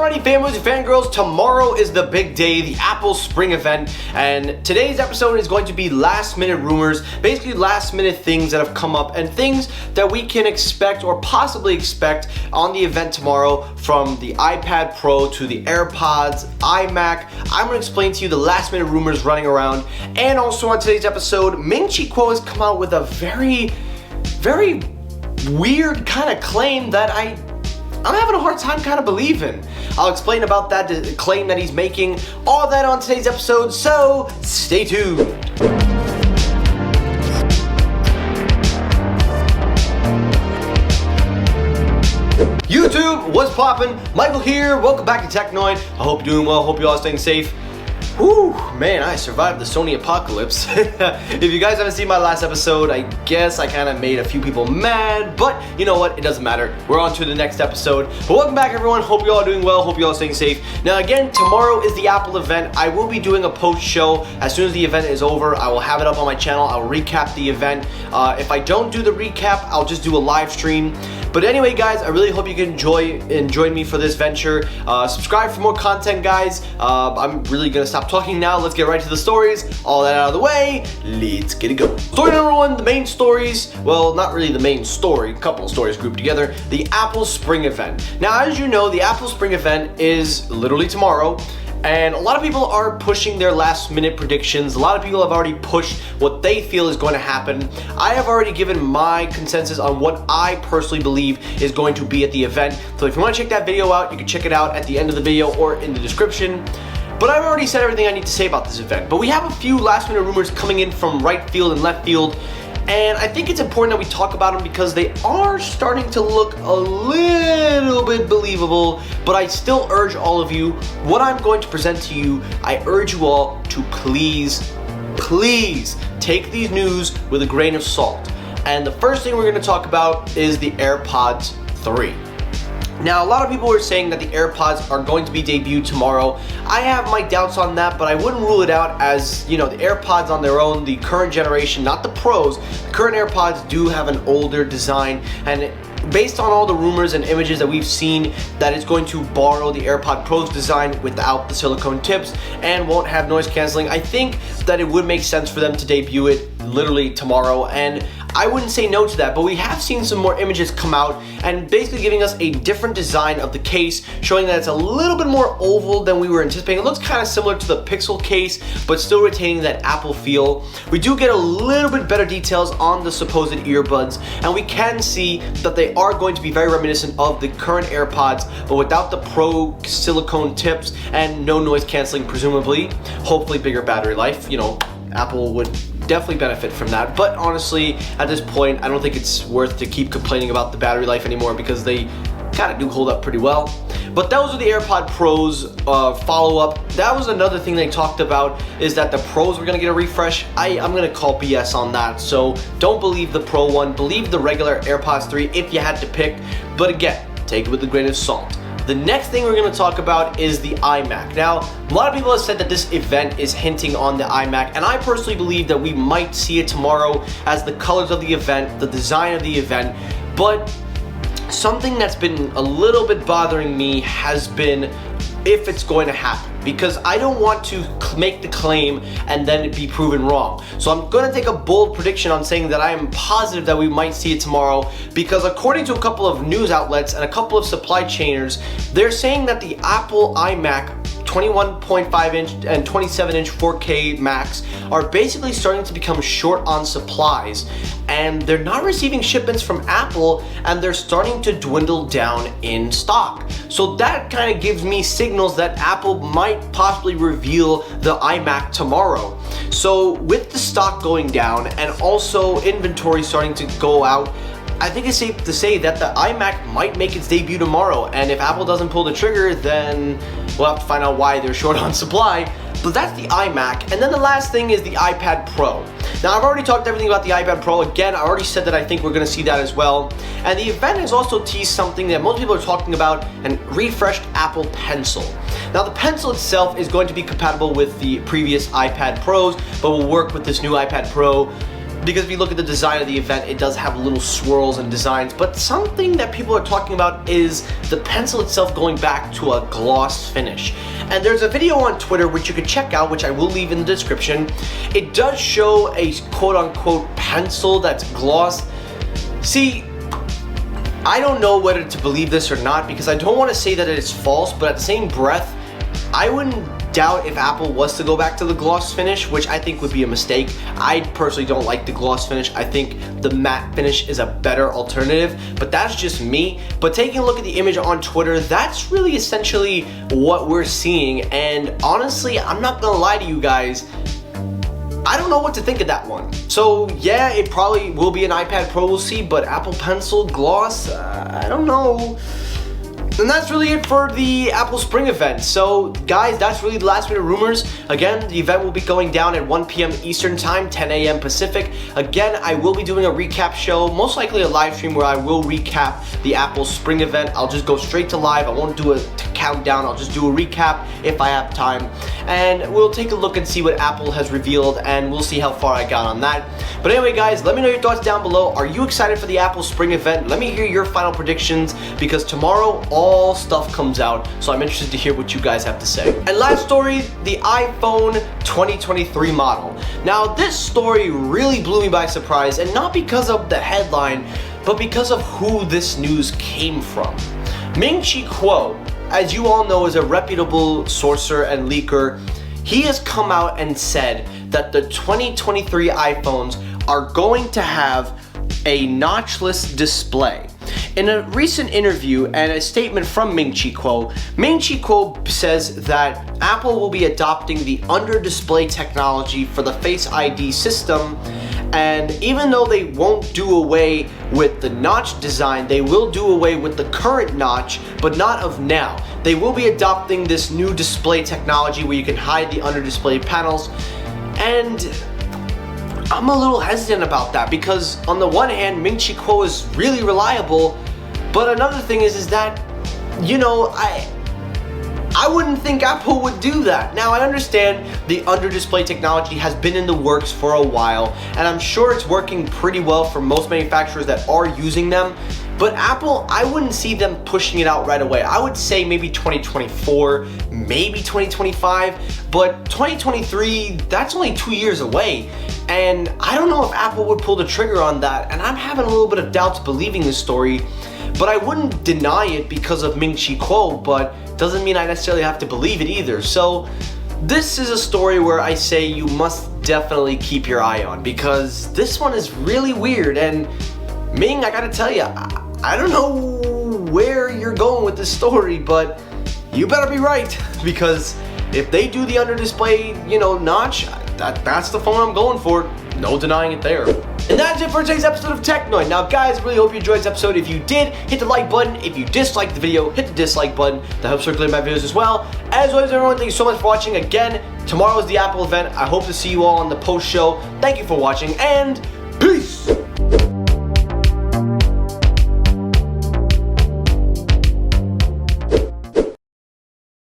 Alrighty, fanboys and fangirls, tomorrow is the big day, the Apple Spring event, and today's episode is going to be last minute rumors, basically last minute things that have come up and things that we can expect or possibly expect on the event tomorrow, from the iPad Pro to the AirPods, iMac. I'm going to explain to you the last minute rumors running around, and also on today's episode, Ming-Chi Kuo has come out with a very weird kind of claim that I'm having a hard time kind of believing. I'll explain about that claim that he's making, all that on today's episode, so stay tuned. YouTube, what's poppin'? Michael here, welcome back to Technoid. I hope you're doing well, hope you all staying safe. Whew, man, I survived the Sony apocalypse. If you guys haven't seen my last episode, I guess I kind of made a few people mad, but you know what, it doesn't matter. We're on to the next episode. But welcome back, everyone. Hope you all are doing well, hope you all are staying safe. Now again, tomorrow is the Apple event. I will be doing a post show as soon as the event is over. I will have it up on my channel. I'll recap the event. If I don't do the recap, I'll just do a live stream. But anyway, guys, I really hope you can join me for this venture. Subscribe for more content, guys. I'm really gonna stop talking now. Let's get right to the stories. All that out of the way, let's get it going. Story number one, the main stories. Well, not really the main story, a couple of stories grouped together. The Apple Spring event. Now, as you know, the Apple Spring event is literally tomorrow. And a lot of people are pushing their last minute predictions. A lot of people have already pushed what they feel is going to happen. I have already given my consensus on what I personally believe is going to be at the event. So if you want to check that video out, you can check it out at the end of the video or in the description. But I've already said everything I need to say about this event. But we have a few last minute rumors coming in from right field and left field. And I think it's important that we talk about them because they are starting to look a little bit believable, but I still urge all of you, what I'm going to present to you, I urge you all to please take these news with a grain of salt. And the first thing we're going to talk about is the AirPods 3. Now, a lot of people are saying that the AirPods are going to be debuted tomorrow. I have my doubts on that, but I wouldn't rule it out, as, you know, the AirPods on their own, the current generation, not the Pros, the current AirPods do have an older design, and based on all the rumors and images that we've seen, that it's going to borrow the AirPod Pro's design without the silicone tips and won't have noise canceling, I think that it would make sense for them to debut it literally tomorrow, and I wouldn't say no to that. But we have seen some more images come out and basically giving us a different design of the case, showing that it's a little bit more oval than we were anticipating. It looks kind of similar to the Pixel case, but still retaining that Apple feel. We do get a little bit better details on the supposed earbuds, and we can see that they are going to be very reminiscent of the current AirPods, but without the Pro silicone tips and no noise canceling, presumably. Hopefully bigger battery life, you know, Apple would definitely benefit from that. But honestly, at this point, I don't think it's worth to keep complaining about the battery life anymore because they kind of do hold up pretty well. But those are the AirPod Pros follow-up. That was another thing they talked about, is that the Pros were going to get a refresh. I'm going to call BS on that. So don't believe the Pro one. Believe the regular AirPods 3 if you had to pick. But again, take it with a grain of salt. The next thing we're going to talk about is the iMac. Now, a lot of people have said that this event is hinting on the iMac, and I personally believe that we might see it tomorrow as the colors of the event, the design of the event. But something that's been a little bit bothering me has been if it's going to happen, because I don't want to make the claim and then it be proven wrong. So I'm going to take a bold prediction on saying that I am positive that we might see it tomorrow, because according to a couple of news outlets and a couple of supply chainers, they're saying that the Apple iMac 21.5 inch and 27 inch 4K Macs are basically starting to become short on supplies, and they're not receiving shipments from Apple, and they're starting to dwindle down in stock. So that kind of gives me signals that Apple might possibly reveal the iMac tomorrow. So with the stock going down and also inventory starting to go out, I think it's safe to say that the iMac might make its debut tomorrow, and if Apple doesn't pull the trigger, then we'll have to find out why they're short on supply. But that's the iMac. And then the last thing is the iPad Pro. Now, I've already talked everything about the iPad Pro. Again, I already said that I think we're going to see that as well. And the event has also teased something that most people are talking about, an refreshed Apple Pencil. Now, the Pencil itself is going to be compatible with the previous iPad Pros, but will work with this new iPad Pro. because if you look at the design of the event, it does have little swirls and designs, but something that people are talking about is the pencil itself going back to a gloss finish. And there's a video on Twitter which you can check out, which I will leave in the description. It does show a quote-unquote pencil that's gloss. See, I don't know whether to believe this or not, because I don't want to say that it is false, but at the same breath, I wouldn't doubt if Apple was to go back to the gloss finish, which I think would be a mistake. I personally don't like the gloss finish. I think the matte finish is a better alternative, but that's just me. But taking a look at the image on Twitter, that's really essentially what we're seeing. And honestly, I'm not gonna lie to you guys, I don't know what to think of that one. So yeah, it probably will be an iPad Pro, we'll see, but Apple Pencil gloss, I don't know. And that's really it for the Apple Spring event. So guys, that's really the last minute rumors. Again, the event will be going down at 1 p.m. Eastern time, 10 a.m. Pacific. Again, I will be doing a recap show, most likely a live stream where I will recap the Apple Spring event. I'll just go straight to live. I won't do a countdown. I'll just do a recap if I have time. And we'll take a look and see what Apple has revealed, and we'll see how far I got on that. But anyway, guys, let me know your thoughts down below. Are you excited for the Apple Spring event? Let me hear your final predictions, because tomorrow all stuff comes out, so I'm interested to hear what you guys have to say. And last story, the iPhone 2023 model. Now, this story really blew me by surprise, and not because of the headline, but because of who this news came from. Ming-Chi Kuo, as you all know, is a reputable sourcer and leaker. He has come out and said that the 2023 iPhones are going to have a notchless display. In a recent interview and a statement from Ming-Chi Kuo says that Apple will be adopting the under-display technology for the Face ID system, and even though they won't do away with the notch design, they will do away with the current notch, but not of now. They will be adopting this new display technology where you can hide the under-display panels, and I'm a little hesitant about that, because on the one hand, Ming-Chi Kuo is really reliable, but another thing is that, you know, I wouldn't think Apple would do that. Now, I understand the under-display technology has been in the works for a while, and I'm sure it's working pretty well for most manufacturers that are using them, but Apple, I wouldn't see them pushing it out right away. I would say maybe 2024, maybe 2025, but 2023, that's only 2 years away. And I don't know if Apple would pull the trigger on that, and I'm having a little bit of doubts believing this story, but I wouldn't deny it because of Ming-Chi Kuo, but doesn't mean I necessarily have to believe it either. So this is a story where I say you must definitely keep your eye on, because this one is really weird. And Ming, I gotta tell you, I don't know where you're going with this story, but you better be right, because if they do the under display, you know, notch, that's the phone I'm going for. No denying it there. And that's it for today's episode of Technoid. Now guys, really hope you enjoyed this episode. If you did, hit the like button. If you disliked the video, hit the dislike button. That helps circulate my videos as well. As always, everyone, thank you so much for watching. Again, tomorrow is the Apple event. I hope to see you all on the post show. Thank you for watching, and